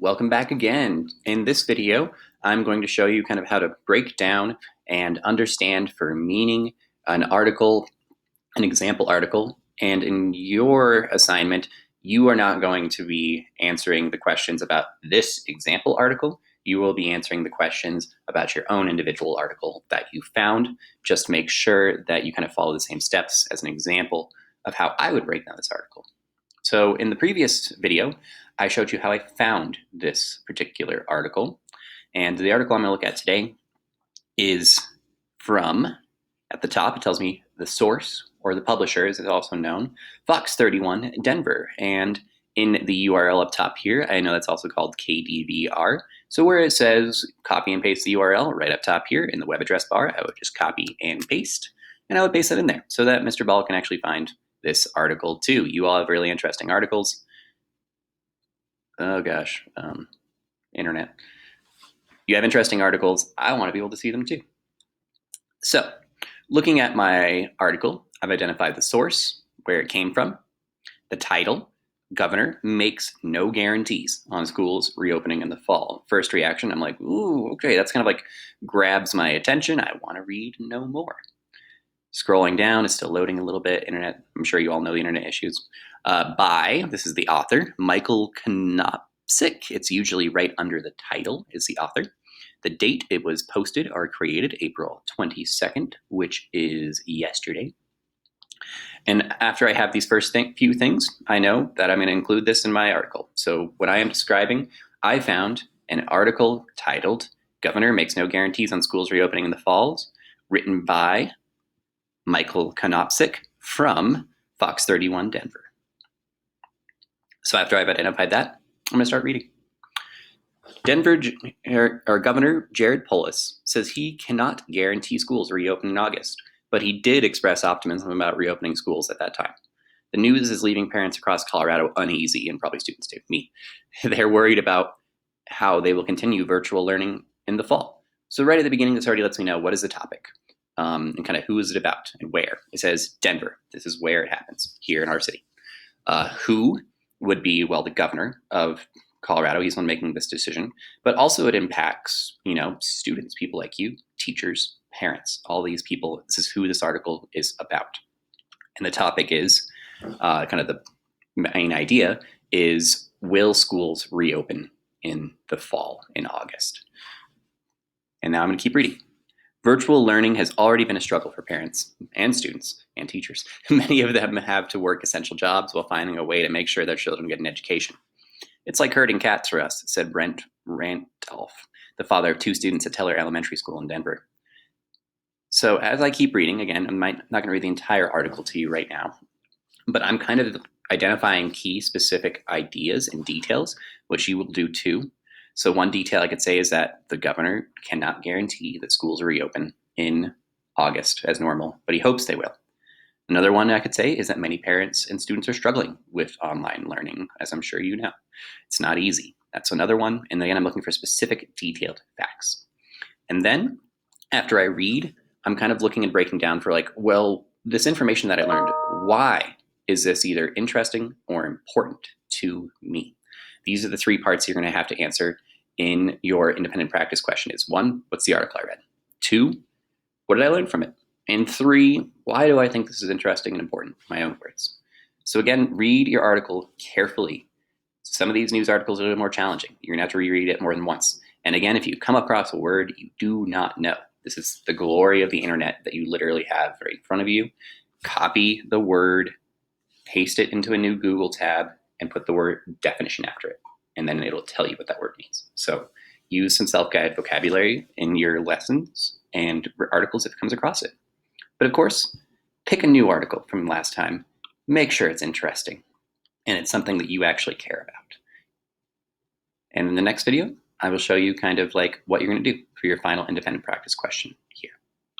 Welcome back again. In this video, I'm going to show you kind of how to break down and understand for meaning an article, an example article. And in your assignment, you are not going to be answering the questions about this example article. You will be answering the questions about your own individual article that you found. Just make sure that you kind of follow the same steps as an example of how I would break down this article. So in the previous video, I showed you how I found this particular article. And the article I'm going to look at today is from, at the top, it tells me the source, or the publisher as it's also known, Fox 31 Denver. And in the URL up top here, I know that's also called KDVR. So where it says copy and paste the URL right up top here in the web address bar, I would just copy and paste, and I would paste that in there so that Mr. Ball can actually find this article too. You all have really interesting articles. Oh gosh, internet. You have interesting articles. I want to be able to see them too. So looking at my article, I've identified the source, where it came from, the title, Governor makes no guarantees on schools reopening in the fall. First reaction, I'm like, ooh, okay, that's kind of like grabs my attention. I want to read and know more. Scrolling down, it's still loading a little bit. Internet, I'm sure you all know the internet issues. By, this is the author, Michael Konopcik. It's usually right under the title is the author. The date it was posted or created, April 22nd, which is yesterday. And after I have these first few things, I know that I'm going to include this in my article. So what I am describing, I found an article titled, Governor Makes No Guarantees on Schools Reopening in the Falls, written by Michael Konopcik from Fox 31 Denver. So after I've identified that, I'm going to start reading. Governor Jared Polis says he cannot guarantee schools reopen in August, but he did express optimism about reopening schools at that time. The news is leaving parents across Colorado uneasy, and probably students too, me. They're worried about how they will continue virtual learning in the fall. So right at the beginning, this already lets me know what is the topic. And kind of who is it about and where. It says Denver. This is where it happens, here in our city. Who would be, well, the governor of Colorado. He's the one making this decision. But also it impacts, students, people like you, teachers, parents, all these people. This is who this article is about. And the topic is, kind of the main idea is, will schools reopen in the fall, in August? And now I'm going to keep reading. Virtual learning has already been a struggle for parents and students and teachers. Many of them have to work essential jobs while finding a way to make sure their children get an education. It's like herding cats for us, said Brent Randolph, the father of two students at Teller Elementary School in Denver. So as I keep reading, again, I'm not going to read the entire article to you right now, but I'm kind of identifying key specific ideas and details, which you will do too. So one detail I could say is that the governor cannot guarantee that schools reopen in August as normal, but he hopes they will. Another one I could say is that many parents and students are struggling with online learning, as I'm sure you know. It's not easy. That's another one. And again, I'm looking for specific detailed facts. And then after I read, I'm kind of looking and breaking down for well, this information that I learned, why is this either interesting or important to me? These are the three parts you're going to have to answer in your independent practice question is 1, what's the article I read? 2, what did I learn from it? And 3, why do I think this is interesting and important? My own words. So again, read your article carefully. Some of these news articles are a little more challenging. You're going to have to reread it more than once. And again, if you come across a word you do not know, this is the glory of the internet that you literally have right in front of you. Copy the word, paste it into a new Google tab, and put the word definition after it. And then it'll tell you what that word means. So use some self-guided vocabulary in your lessons and articles if it comes across it. But of course, pick a new article from last time. Make sure it's interesting and it's something that you actually care about. And in the next video, I will show you kind of what you're going to do for your final independent practice question here.